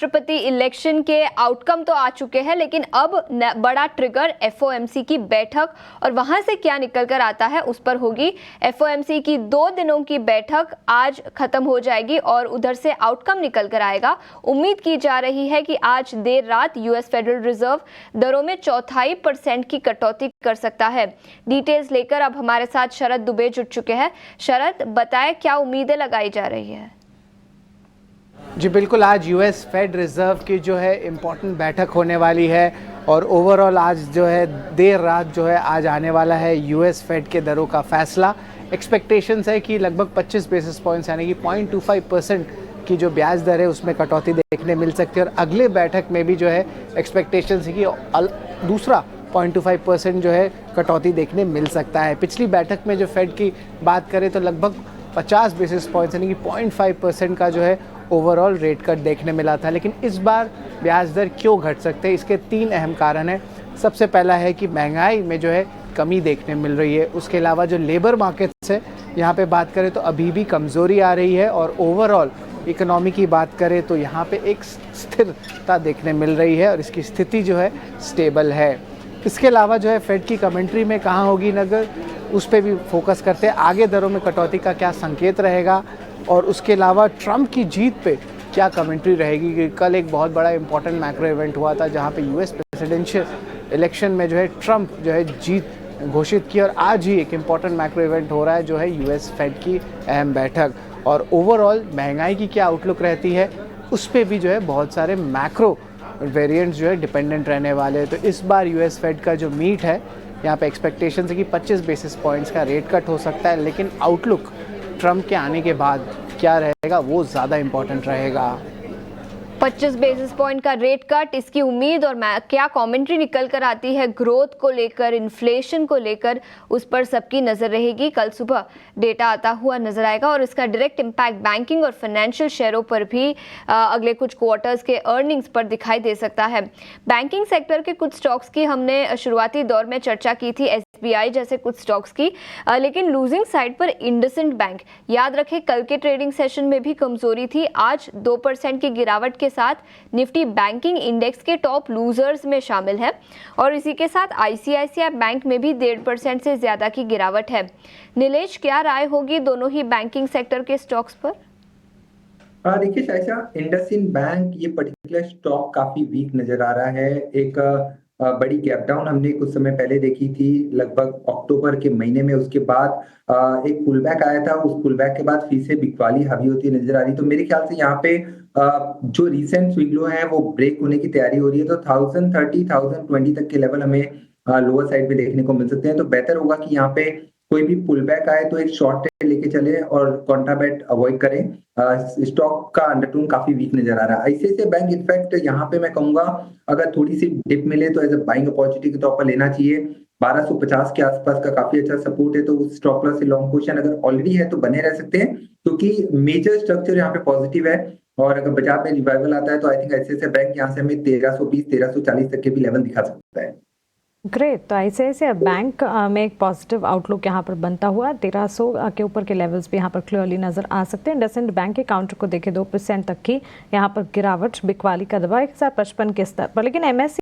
राष्ट्रपति इलेक्शन के आउटकम तो आ चुके हैं, लेकिन अब बड़ा ट्रिगर एफओएमसी की बैठक और वहां से क्या निकल कर आता है उस पर होगी। एफओएमसी की 2 दिनों की बैठक आज खत्म हो जाएगी और उधर से आउटकम निकल कर आएगा। उम्मीद की जा रही है कि आज देर रात यूएस फेडरल रिजर्व दरों में 0.25% की कटौती कर सकता है। डिटेल्स लेकर अब हमारे साथ शरद दुबे जुड़ चुके हैं। शरद, बताएं क्या उम्मीदें लगाई जा रही है? जी बिल्कुल, आज यूएस फेड रिज़र्व की जो है इम्पॉर्टेंट बैठक होने वाली है और ओवरऑल आज जो है देर रात जो है आज आने वाला है यूएस फेड के दरों का फैसला। एक्सपेक्टेशंस है कि लगभग 25 बेसिस पॉइंट्स यानी कि 0.25% की जो ब्याज दर है उसमें कटौती देखने मिल सकती है और अगले बैठक में भी जो है एक्सपेक्टेशंस है कि दूसरा 0.25% जो है कटौती देखने मिल सकता है। पिछली बैठक में जो फेड की बात करें तो लगभग 50 बेसिस पॉइंट्स यानी कि 0.5% का जो है ओवरऑल रेट कट देखने मिला था। लेकिन इस बार ब्याज दर क्यों घट सकते हैं, इसके 3 अहम कारण हैं। सबसे पहला है कि महंगाई में जो है कमी देखने मिल रही है। उसके अलावा जो लेबर मार्केट्स है यहाँ पे बात करें तो अभी भी कमज़ोरी आ रही है और ओवरऑल इकोनॉमी की बात करें तो यहाँ पे एक स्थिरता देखने मिल रही है और इसकी स्थिति जो है स्टेबल है। इसके अलावा जो है फेड की कमेंट्री में कहाँ होगी नज़र, उस पर भी फोकस करते हैं। आगे दरों में कटौती का क्या संकेत रहेगा और उसके अलावा ट्रंप की जीत पे क्या कमेंट्री रहेगी कि कल एक बहुत बड़ा इंपॉर्टेंट मैक्रो इवेंट हुआ था जहाँ पे यूएस प्रेसिडेंशियल इलेक्शन में जो है ट्रंप जो है जीत घोषित की और आज ही एक इम्पॉर्टेंट मैक्रो इवेंट हो रहा है जो है यूएस फेड की अहम बैठक। और ओवरऑल महंगाई की क्या आउटलुक रहती है उस पर भी जो है बहुत सारे मैक्रो वेरिएंट्स जो है डिपेंडेंट रहने वाले हैं। तो इस बार यूएस फेड का जो मीट है यहाँ पे एक्सपेक्टेशन है कि 25 बेसिस पॉइंट्स का रेट कट हो सकता है, लेकिन आउटलुक ट्रंप के आने के बाद क्या रहेगा वो ज़्यादा इम्पोर्टेंट रहेगा। 25 बेसिस पॉइंट का रेट कट, इसकी उम्मीद और क्या कमेंट्री निकल कर आती है ग्रोथ को लेकर, इन्फ्लेशन को लेकर, उस पर सबकी नज़र रहेगी। कल सुबह डेटा आता हुआ नजर आएगा और इसका डायरेक्ट इम्पैक्ट बैंकिंग और फाइनेंशियल शेयरों पर भी अगले कुछ क्वार्टर्स के अर्निंग्स पर दिखाई दे सकता है। बैंकिंग सेक्टर के कुछ स्टॉक्स की हमने शुरुआती दौर में चर्चा की थी, एसबीआई जैसे कुछ स्टॉक्स की, लेकिन लूजिंग साइड पर इंडसइंड बैंक। याद रखें कल के ट्रेडिंग सेशन में भी कमजोरी थी। आज 2% की गिरावट के साथ निफ्टी बैंकिंग इंडेक्स के टॉप लूजर्स में शामिल है और इसी के साथ आईसीआईसीआई बैंक में भी 1.5% से ज्यादा की गिरावट है। नीलेश, क्या राय होगी दोनों ही बैंकिंग सेक्टर के स्टॉक्स पर? देखिए शायशा, इंडसइंड बैंक ये पर्टिकुलर स्टॉक काफी वीक नजर आ रहा है। एक बड़ी गैप डाउन हमने कुछ समय पहले देखी थी लगभग अक्टूबर के महीने में। उसके बाद एक पुल बैक आया था, उस पुल बैक के बाद फिर से बिकवाली हावी होती नजर आ रही। तो मेरे ख्याल से यहाँ पे जो रिसेंट स्विंग लो है वो ब्रेक होने की तैयारी हो रही है। तो 1030 1020 तक के लेवल हमें लोअर साइड में देखने को मिल सकते हैं। तो बेहतर होगा कि यहाँ पे कोई भी पुल बैक आए तो एक शॉर्ट ट्रेड लेके चले और कॉन्ट्राबैट अवॉइड करें। स्टॉक का अंडरटोन काफी वीक नजर आ रहा है। आईसीआईसीआई बैंक इनफैक्ट यहाँ पे मैं कहूंगा अगर थोड़ी सी डिप मिले तो एज अ बाइंग अपॉर्चुनिटी के तौर पर लेना चाहिए। 1250 के आसपास का काफी अच्छा सपोर्ट है, तो उस स्टॉप लॉस से लॉन्ग पोजीशन अगर ऑलरेडी है तो बने रह सकते हैं क्योंकि मेजर स्ट्रक्चर यहाँ पे पॉजिटिव है। और अगर बाजार में रिवाइवल आता है तो आई थिंक आईसीआईसीआई बैंक यहाँ से हमें 1320 1340 तक के भी लेवल दिखा सकता है। ग्रेट, तो आईसीआईसीआई बैंक में एक पॉजिटिव आउटलुक यहाँ पर बनता हुआ 1300 के ऊपर के लेवल्स भी यहाँ पर क्लियरली नजर आ सकते हैं। इंडसइंड बैंक के काउंटर को देखें 2% तक की यहाँ पर गिरावट, बिकवाली का दबाव 155 के स्तर पर। लेकिन एमएससी